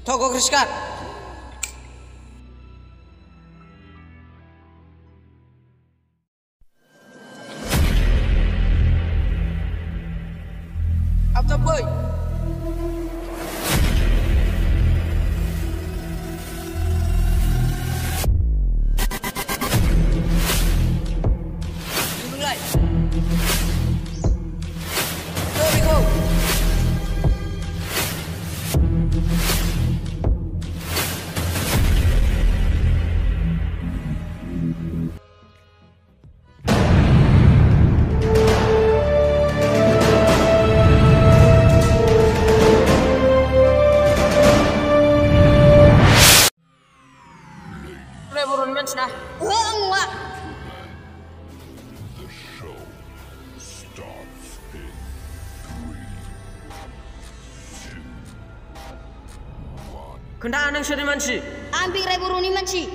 Toko Kriskat. Apa boy? Mulai. Go. Nah, enggak. The show starts in 3, 2, 1. Kendaraan yang sering manci. Ambil reburuni manci.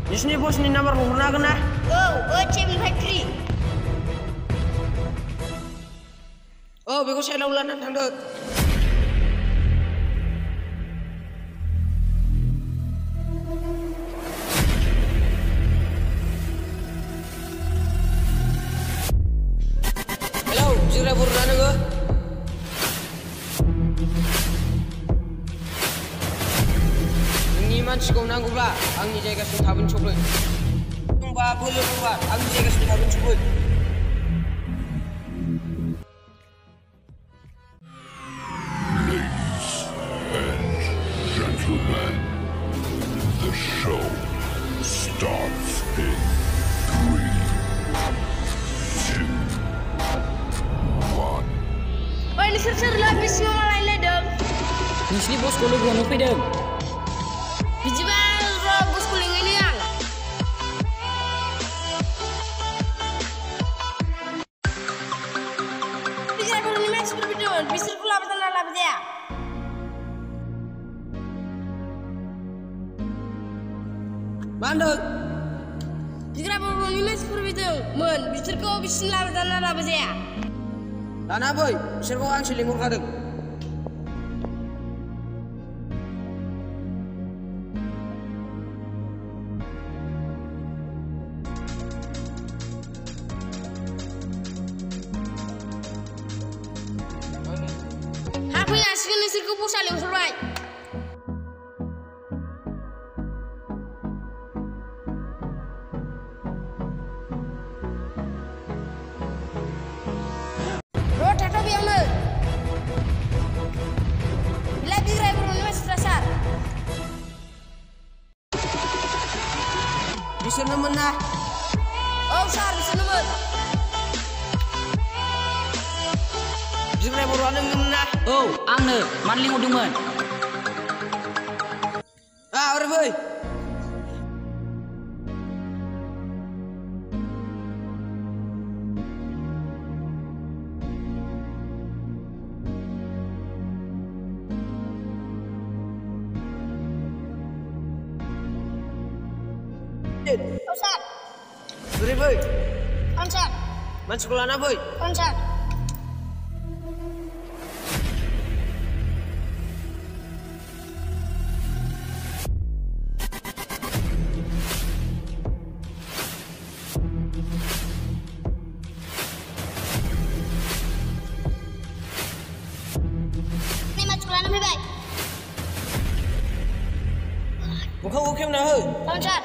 Di sini bos ni nomor pernah kena. Cem factory. Oh, bego saya laulanan tanda. Jira burana go. Ini manci kau nanggulah. Angni jaga sudah mencuri. Tunggu boleh buat. Angni jaga sudah mencuri. Gentlemen, the show starts in 3, 2, 1. Ini ser labis semua lain dong. Di sini bos kalau gua ngopi dong. Biji baru bos kuling ini yang. Tiga dulu nih match berbeda. Bisa pula betul labis ya. Bandung. Tiga dulu nih match berbeda. Bisa kau bisa labis ya. Tanah boy, bisa kau angsi limur kadang. Apa yang asli nih sirku pusat yang serai. Bisa nemen nah. Oh, sar bisa nemen. Jira buruan nemen nah. Oh, angna, manling uduman. Orang boy. Konsat. Beri boy. Konsat. Masuk sekolah na boy. Konsat. Ini masuk sekolah na baik. Bukan ukim na hoy. Konsat.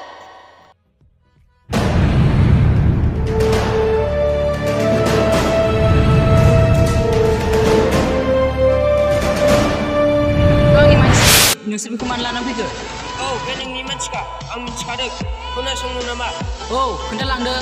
Nusrin kumanlan ang bigo. Oh, kening ni manci ka. Ang manci ka dek. Kena semua nama. Oh, kental lang de.